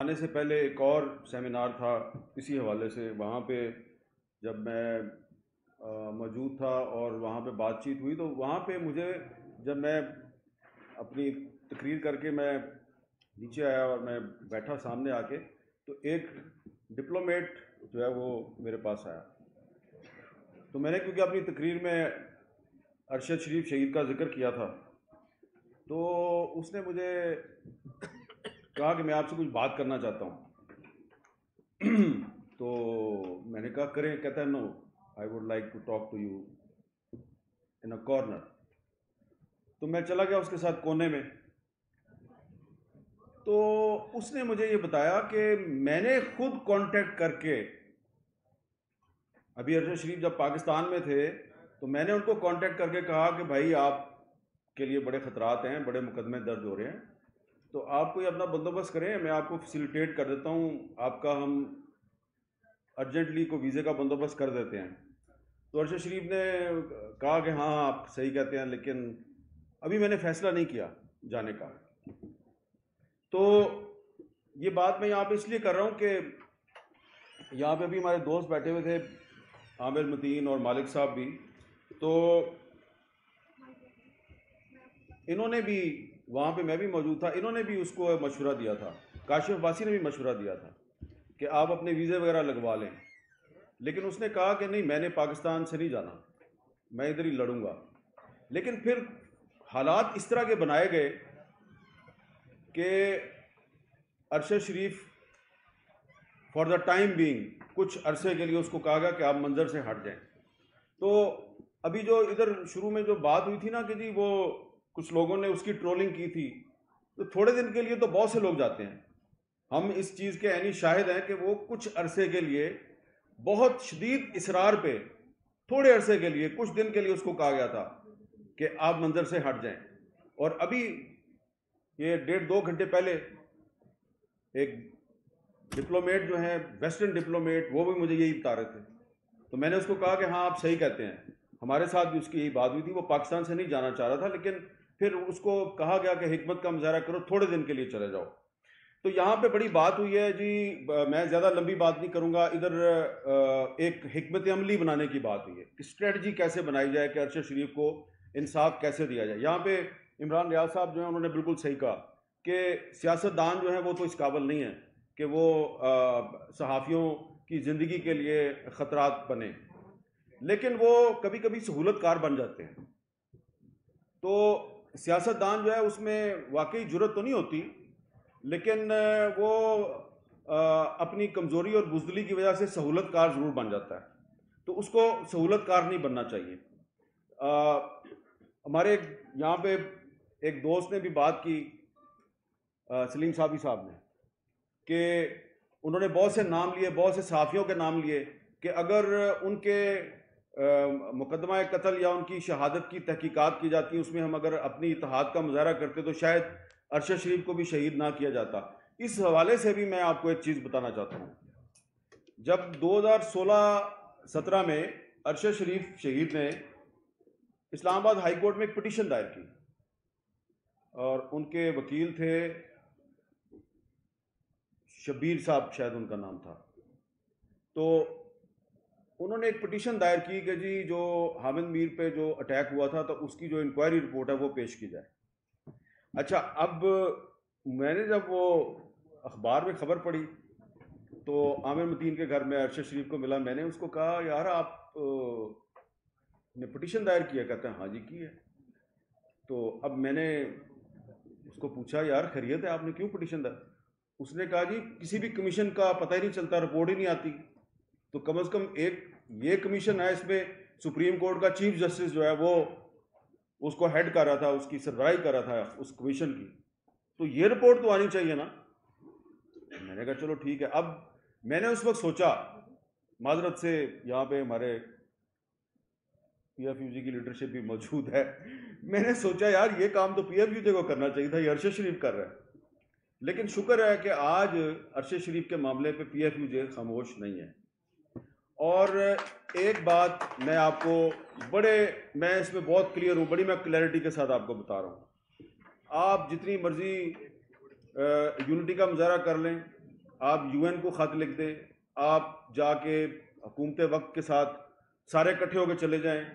आने से पहले एक और सेमिनार था इसी हवाले से, वहाँ पे जब मैं मौजूद था और वहाँ पे बातचीत हुई, तो वहाँ पे मुझे, जब मैं अपनी तकरीर करके मैं नीचे आया और मैं बैठा सामने आके, तो एक डिप्लोमेट जो है वो मेरे पास आया। तो मैंने, क्योंकि अपनी तकरीर में अरशद शरीफ शहीद का जिक्र किया था, तो उसने मुझे कहा कि मैं आपसे कुछ बात करना चाहता हूँ। तो मैंने कहा करें। कहता है, no, I would like to talk to you in a corner. तो मैं चला गया उसके साथ कोने में। तो उसने मुझे ये बताया कि मैंने खुद कांटेक्ट करके, अभी अरशद शरीफ जब पाकिस्तान में थे, तो मैंने उनको कांटेक्ट करके कहा कि भाई, आप के लिए बड़े ख़तरात हैं, बड़े मुकदमे दर्ज हो रहे हैं, तो आप कोई अपना बंदोबस्त करें, मैं आपको फैसिलिटेट कर देता हूँ, आपका हम अर्जेंटली को वीज़े का बंदोबस्त कर देते हैं। तो अरशद शरीफ ने कहा कि हाँ, आप सही कहते हैं, लेकिन अभी मैंने फ़ैसला नहीं किया जाने का। तो ये बात मैं यहाँ पे इसलिए कर रहा हूँ कि यहाँ पे भी हमारे दोस्त बैठे हुए थे, आमिर मतीन और मालिक साहब भी। तो इन्होंने भी, वहाँ पे मैं भी मौजूद था, इन्होंने भी उसको मशवरा दिया था, काशिफ अब्बासी ने भी मशवरा दिया था कि आप अपने वीज़े वगैरह लगवा लें। लेकिन उसने कहा कि नहीं, मैंने पाकिस्तान से नहीं जाना, मैं इधर ही लड़ूंगा। लेकिन फिर हालात इस तरह के बनाए गए कि अरशद शरीफ फॉर द टाइम बीइंग, कुछ अरसे के लिए उसको कहा गया कि आप मंजर से हट जाएं। तो अभी जो इधर शुरू में जो बात हुई थी ना कि जी वो कुछ लोगों ने उसकी ट्रोलिंग की थी, तो थोड़े दिन के लिए तो बहुत से लोग जाते हैं। हम इस चीज़ के ऐनी शाहिद हैं कि वो कुछ अरसे के लिए बहुत शदीद इसरार पे, थोड़े अरसे के लिए, कुछ दिन के लिए उसको कहा गया था कि आप मंजर से हट जाएं। और अभी ये 1.5-2 घंटे पहले एक डिप्लोमेट जो है, वेस्टर्न डिप्लोमेट, वो भी मुझे यही बता रहे थे। तो मैंने उसको कहा कि हाँ, आप सही कहते हैं, हमारे साथ भी उसकी यही बात हुई थी, वो पाकिस्तान से नहीं जाना चाह रहा था, लेकिन फिर उसको कहा गया कि हिकमत का मुजाहरा करो, थोड़े दिन के लिए चले जाओ। तो यहाँ पे बड़ी बात हुई है जी। मैं ज़्यादा लंबी बात नहीं करूँगा। इधर एक हिकमत अमली बनाने की बात हुई है कि स्ट्रेटजी कैसे बनाई जाए कि अरशद शरीफ को इंसाफ कैसे दिया जाए। यहाँ पे इमरान रियाज साहब जो हैं, उन्होंने बिल्कुल सही कहा कि सियासतदान जो है वो तो इस काबिल नहीं है कि वो सहाफ़ियों की ज़िंदगी के लिए ख़तरात बने, लेकिन वो कभी कभी सहूलतकार बन जाते हैं। तो सियासतदान जो है उसमें वाकई जुर्रत तो नहीं होती, लेकिन वो अपनी कमज़ोरी और बुज़दिली की वजह से सहूलतकार ज़रूर बन जाता है। तो उसको सहूलतकार नहीं बनना चाहिए। हमारे यहाँ पे एक दोस्त ने भी बात की, सलीम साबी साहब ने, कि उन्होंने बहुत से नाम लिए, बहुत से सहाफ़ियों के नाम लिए कि अगर उनके मुकदमा कत्ल या उनकी शहादत की तहकीकात की जाती, उसमें हम अगर अपनी इत्तेहाद का मुजाहरा करते तो शायद अरशद शरीफ को भी शहीद ना किया जाता। इस हवाले से भी मैं आपको एक चीज़ बताना चाहता हूँ। जब 2016-17 में अरशद शरीफ शहीद ने इस्लामाबाद हाई कोर्ट में एक पिटीशन दायर की, और उनके वकील थे शबीर साहब, शायद उनका नाम था। तो उन्होंने एक पिटीशन दायर की कि जी जो हामिद मीर पे जो अटैक हुआ था, तो उसकी जो इंक्वायरी रिपोर्ट है वो पेश की जाए। अच्छा, अब मैंने जब वो अखबार में खबर पढ़ी, तो आमिर मतीन के घर में अरशद शरीफ को मिला। मैंने उसको कहा, यार आप ने पिटीशन दायर किया? कहते हैं हाँ जी की है। तो अब मैंने उसको पूछा, यार खैरियत है, आपने क्यों पिटीशन दायर? उसने कहा, जी किसी भी कमीशन का पता ही नहीं चलता, रिपोर्ट ही नहीं आती, तो कम से कम एक ये कमीशन है, इसमें सुप्रीम कोर्ट का चीफ जस्टिस जो है वो उसको हेड कर रहा था, उसकी सरबराही कर रहा था उस कमीशन की, तो ये रिपोर्ट तो आनी चाहिए ना। मैंने कहा चलो ठीक है। अब मैंने उस वक्त सोचा, माजरत से यहाँ पे हमारे पीएफयूजी की लीडरशिप भी मौजूद है, मैंने सोचा यार ये काम तो पीएफयूजी को करना चाहिए था, ये अरशद शरीफ कर रहा है। लेकिन शुक्र है कि आज अरशद शरीफ के मामले पे पीएफयूजी खामोश नहीं है। और एक बात मैं आपको मैं इसमें बहुत क्लियर हूँ, बड़ी मैं क्लैरिटी के साथ आपको बता रहा हूँ। आप जितनी मर्जी यूनिटी का मुजाहरा कर लें, आप यूएन को ख़त लिख दें, आप जाके हुकूमत वक्त के साथ सारे इकट्ठे होकर चले जाएं,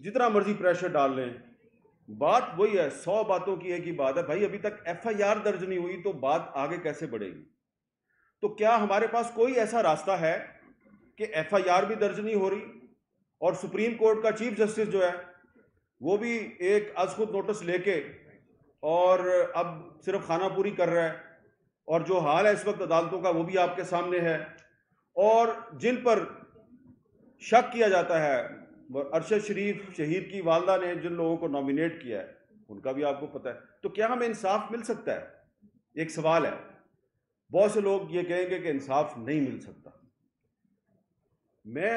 जितना मर्जी प्रेशर डाल लें, बात वही है, 100 बातों की एक ही बात है। भाई अभी तक एफआईआर दर्ज नहीं हुई तो बात आगे कैसे बढ़ेगी? तो क्या हमारे पास कोई ऐसा रास्ता है कि एफआईआर भी दर्ज नहीं हो रही और सुप्रीम कोर्ट का चीफ जस्टिस जो है वो भी एक आज खुद नोटिस लेके और अब सिर्फ खानापूरी कर रहा है, और जो हाल है इस वक्त अदालतों का वो भी आपके सामने है, और जिन पर शक किया जाता है, अरशद शरीफ शहीद की वालदा ने जिन लोगों को नॉमिनेट किया है उनका भी आपको पता है। तो क्या हमें इंसाफ मिल सकता है? एक सवाल है। बहुत से लोग ये कहेंगे कि इंसाफ नहीं मिल सकता। मैं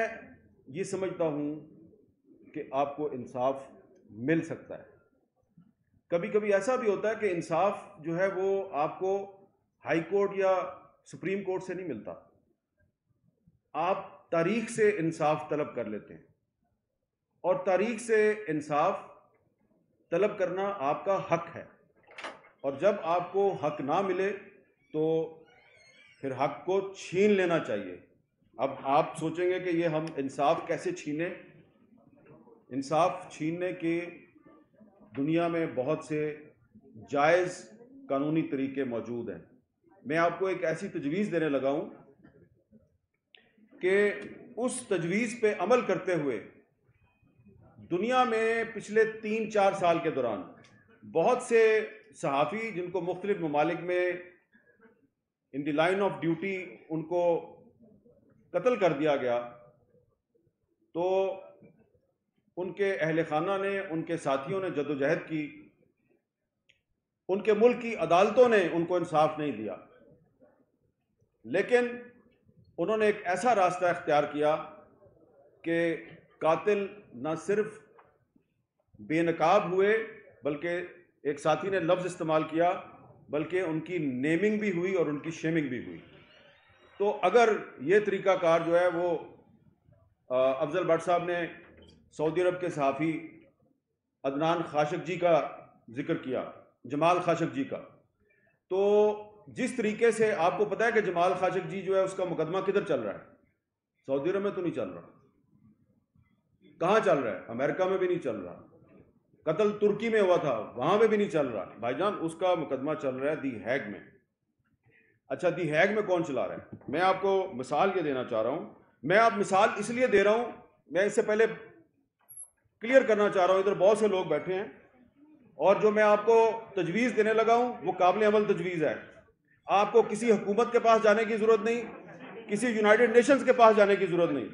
ये समझता हूं कि आपको इंसाफ मिल सकता है। कभी कभी ऐसा भी होता है कि इंसाफ जो है वो आपको हाई कोर्ट या सुप्रीम कोर्ट से नहीं मिलता, आप तारीख से इंसाफ तलब कर लेते हैं, और तारीख से इंसाफ तलब करना आपका हक है। और जब आपको हक ना मिले तो फिर हक को छीन लेना चाहिए। अब आप सोचेंगे कि ये हम इंसाफ कैसे छीने? इंसाफ छीनने के दुनिया में बहुत से जायज़ कानूनी तरीके मौजूद हैं। मैं आपको एक ऐसी तजवीज़ देने लगा हूं कि उस तजवीज़ पे अमल करते हुए दुनिया में पिछले 3-4 साल के दौरान बहुत से सहाफ़ी जिनको मुख्तलिफ ममालिक में in the line of duty उनको कत्ल कर दिया गया, तो उनके अहले खाना ने, उनके साथियों ने जद्दोजहद की, उनके मुल्क की अदालतों ने उनको इंसाफ नहीं दिया, लेकिन उन्होंने एक ऐसा रास्ता इख्तियार किया कि कातिल न सिर्फ बेनकाब हुए, बल्कि एक साथी ने लफ्ज़ इस्तेमाल किया, बल्कि उनकी नेमिंग भी हुई और उनकी शेमिंग भी हुई। तो अगर ये तरीक़ाकार जो है वो अफजल भट्ट साहब ने सऊदी अरब के सहाफ़ी अदनान खाशकजी का जिक्र किया, जमाल खाशकजी का, तो जिस तरीके से आपको पता है कि जमाल खाशकजी जो है उसका मुकदमा किधर चल रहा है? सऊदी अरब में तो नहीं चल रहा। कहाँ चल रहा है? अमेरिका में भी नहीं चल रहा। कत्ल तुर्की में हुआ था, वहां पे भी नहीं चल रहा। भाईजान उसका मुकदमा चल रहा है दी हैग में। अच्छा, दी हैग में कौन चला रहा है? मैं आपको मिसाल ये देना चाह रहा हूं। मैं आप मिसाल इसलिए दे रहा हूं, मैं इससे पहले क्लियर करना चाह रहा हूं, इधर बहुत से लोग बैठे हैं और जो मैं आपको तजवीज़ देने लगा हूं वो काबिल अमल तजवीज़ है। आपको किसी हुकूमत के पास जाने की ज़रूरत नहीं, किसी यूनाइटेड नेशंस के पास जाने की ज़रूरत नहीं।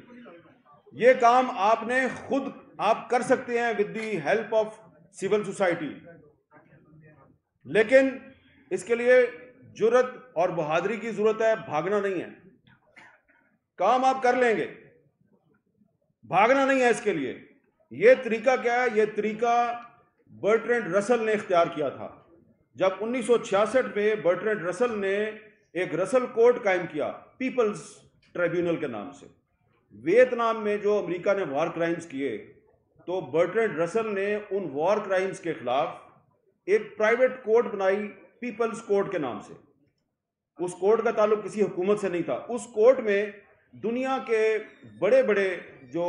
ये काम आपने खुद आप कर सकते हैं with the help of civil society, लेकिन इसके लिए जुर्रत और बहादुरी की ज़रूरत है, भागना नहीं है। काम आप कर लेंगे, भागना नहीं है इसके लिए। ये तरीका क्या है? ये तरीका बर्ट्रैंड रसल ने इख्तियार किया था। जब 1966 में बर्ट्रैंड रसल ने एक रसल कोर्ट कायम किया पीपल्स ट्रिब्यूनल के नाम से, वियतनाम में जो अमेरिका ने वॉर क्राइम्स किए, तो बर्ट्रैंड रसल ने उन वॉर क्राइम्स के खिलाफ एक प्राइवेट कोर्ट बनाई पीपल्स कोर्ट के नाम से। उस कोर्ट का ताल्लुक किसी हुकूमत से नहीं था। उस कोर्ट में दुनिया के बड़े बड़े जो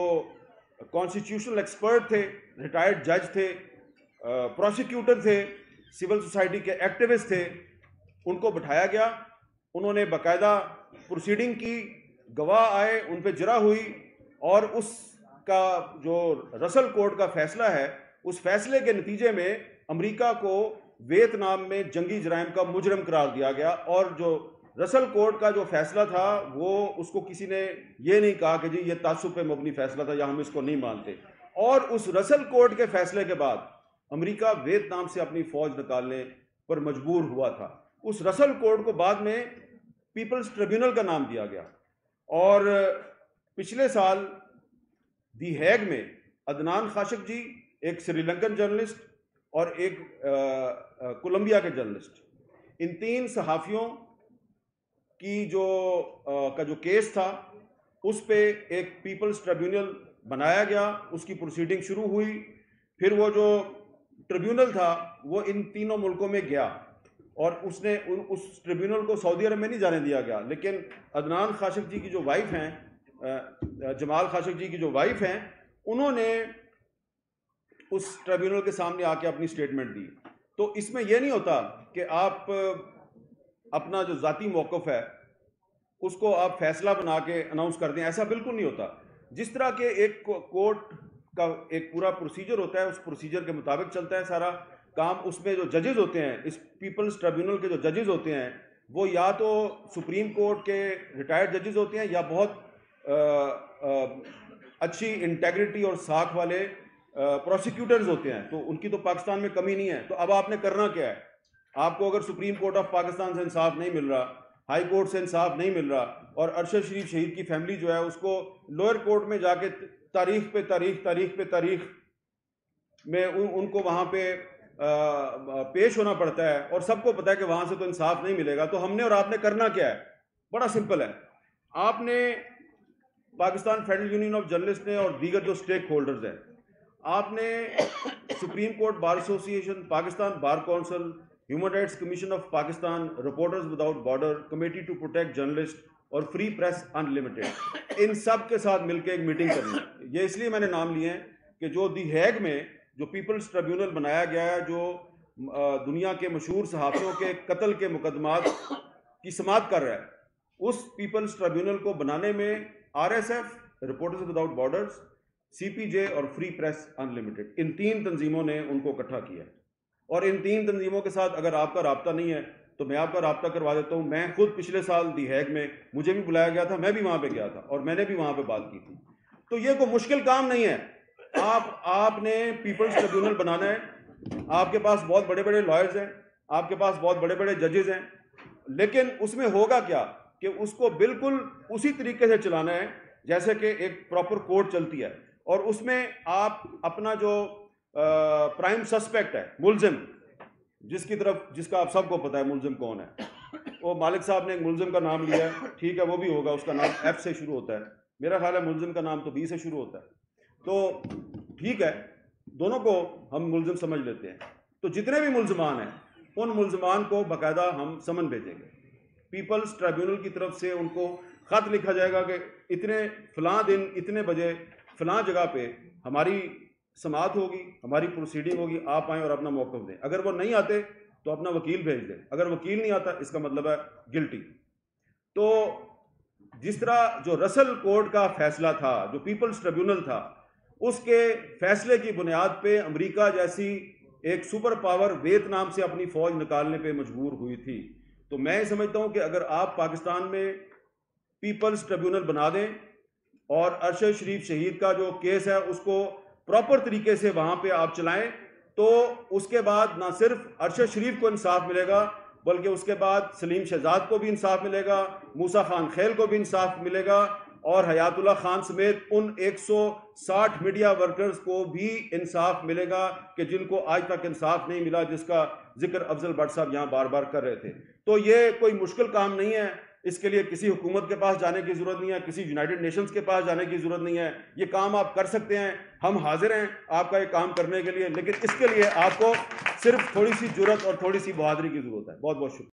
कॉन्स्टिट्यूशनल एक्सपर्ट थे, रिटायर्ड जज थे, प्रोसिक्यूटर थे, सिविल सोसाइटी के एक्टिविस्ट थे, उनको बिठाया गया। उन्होंने बाकायदा प्रोसीडिंग की, गवाह आए, उन पर जरा हुई, और उसका जो रसल कोर्ट का फैसला है, उस फैसले के नतीजे में अमेरिका को वियतनाम में जंगी जराइम का मुजरम करार दिया गया। और जो रसल कोर्ट का जो फैसला था वो उसको किसी ने ये नहीं कहा कि जी ये तासुब पे मबनी फैसला था या हम इसको नहीं मानते। और उस रसल कोर्ट के फैसले के बाद अमेरिका वियतनाम से अपनी फौज निकालने पर मजबूर हुआ था। उस रसल कोर्ट को बाद में पीपल्स ट्रिब्यूनल का नाम दिया गया। और पिछले साल दी हैग में अदनान खाशकजी, एक श्रीलंकन जर्नलिस्ट और एक कोलंबिया के जर्नलिस्ट, इन 3 सहाफ़ियों की जो केस था उस पे एक पीपल्स ट्रिब्यूनल बनाया गया, उसकी प्रोसीडिंग शुरू हुई। फिर वो जो ट्रिब्यूनल था वो इन तीनों मुल्कों में गया और उसने उस ट्रिब्यूनल को सऊदी अरब में नहीं जाने दिया गया, लेकिन अदनान खाशिक जी की जो वाइफ हैं, जमाल खाशिक जी की जो वाइफ हैं, उन्होंने उस ट्रिब्यूनल के सामने आके अपनी स्टेटमेंट दी। तो इसमें यह नहीं होता कि आप अपना जो ज़ाती मौक़िफ़ है उसको आप फैसला बना के अनाउंस कर दें, ऐसा बिल्कुल नहीं होता। जिस तरह के एक कोर्ट का एक पूरा प्रोसीजर होता है, उस प्रोसीजर के मुताबिक चलता है सारा काम। उसमें जो जजेस होते हैं, इस पीपल्स ट्रिब्यूनल के जो जजेस होते हैं, वो या तो सुप्रीम कोर्ट के रिटायर्ड जजेस होते हैं या बहुत अच्छी इंटेग्रिटी और साख वाले प्रोसिक्यूटर्स होते हैं। तो उनकी तो पाकिस्तान में कमी नहीं है। तो अब आपने करना क्या है? आपको अगर सुप्रीम कोर्ट ऑफ पाकिस्तान से इंसाफ नहीं मिल रहा, हाई कोर्ट से इंसाफ नहीं मिल रहा, और अरशद शरीफ शहीद की फैमिली जो है उसको लोअर कोर्ट में जाके तारीख पे तारीख में उनको वहाँ पे पेश होना पड़ता है, और सबको पता है कि वहाँ से तो इंसाफ नहीं मिलेगा। तो हमने और आपने करना क्या है? बड़ा सिंपल है। आपने Pakistan federal union of journalist ने और दीगर जो स्टेक होल्डर्स हैं, आपने supreme court bar association, Pakistan bar council, human rights commission of Pakistan, reporters without border, committee to protect journalist और फ्री प्रेस अनलिमिटेड, इन सब के साथ मिलकर एक मीटिंग करनी है। ये इसलिए मैंने नाम लिए हैं कि जो दी हैग में जो पीपल्स ट्रिब्यूनल बनाया गया है, जो दुनिया के मशहूर सहाफ़ियों के कत्ल के मुकदमात की समाअत कर रहा है, उस पीपल्स ट्रिब्यूनल को बनाने में RSF, reporters without borders, CPJ और फ्री प्रेस अनलिमिटेड, इन 3 तंजीमों ने उनको इकट्ठा किया। और इन 3 तंजीमों के साथ अगर आपका राब्ता नहीं है तो मैं आपका राब्ता करवा देता हूँ। मैं खुद पिछले साल दी हैग में मुझे भी बुलाया गया था, मैं भी वहाँ पे गया था और मैंने भी वहाँ पे बात की थी। तो ये कोई मुश्किल काम नहीं है। आपने पीपल्स ट्रिब्यूनल बनाना है, आपके पास बहुत बड़े बड़े लॉयर्स हैं, आपके पास बहुत बड़े बड़े जजेस हैं, लेकिन उसमें होगा क्या कि उसको बिल्कुल उसी तरीके से चलाना है जैसे कि एक प्रॉपर कोर्ट चलती है। और उसमें आप अपना जो प्राइम सस्पेक्ट है, मुलजिम, जिसका आप सबको पता है मुलजिम कौन है, वो मालिक साहब ने एक मुलजिम का नाम लिया है, ठीक है, वो भी होगा, उसका नाम F से शुरू होता है। मेरा ख्याल है मुलजिम का नाम तो B से शुरू होता है। तो ठीक है, दोनों को हम मुलजिम समझ लेते हैं। तो जितने भी मुलजमान हैं, उन मुलजमान को बाकायदा हम समन भेजेंगे पीपल्स ट्रिब्यूनल की तरफ से। उनको खत लिखा जाएगा कि इतने फलां दिन इतने बजे फलां जगह पे हमारी समाअत होगी, हमारी प्रोसीडिंग होगी, आप आएँ और अपना मौक़िफ़ दें। अगर वो नहीं आते तो अपना वकील भेज दें। अगर वकील नहीं आता, इसका मतलब है गिल्टी। तो जिस तरह जो रसल कोर्ट का फैसला था, जो पीपल्स ट्रिब्यूनल था, उसके फैसले की बुनियाद पे अमेरिका जैसी एक सुपर पावर वियतनाम से अपनी फ़ौज निकालने पे मजबूर हुई थी। तो मैं समझता हूँ कि अगर आप पाकिस्तान में पीपल्स ट्रिब्यूनल बना दें और अरशद शरीफ शहीद का जो केस है उसको प्रॉपर तरीके से वहाँ पे आप चलाएं, तो उसके बाद ना सिर्फ अरशद शरीफ को इंसाफ मिलेगा, बल्कि उसके बाद सलीम शहजाद को भी इंसाफ मिलेगा, मूसा खान खैल को भी इंसाफ मिलेगा, और हयातुल्लाह खान समेत उन 160 मीडिया वर्कर्स को भी इंसाफ मिलेगा कि जिनको आज तक इंसाफ नहीं मिला, जिसका जिक्र अफजल भट्ट साहब यहाँ बार बार कर रहे थे। तो ये कोई मुश्किल काम नहीं है। इसके लिए किसी हुकूमत के पास जाने की ज़रूरत नहीं है, किसी यूनाइटेड नेशंस के पास जाने की ज़रूरत नहीं है। ये काम आप कर सकते हैं, हम हाजिर हैं आपका ये काम करने के लिए, लेकिन इसके लिए आपको सिर्फ थोड़ी सी जुर्रत और थोड़ी सी बहादुरी की ज़रूरत है। बहुत बहुत शुक्रिया।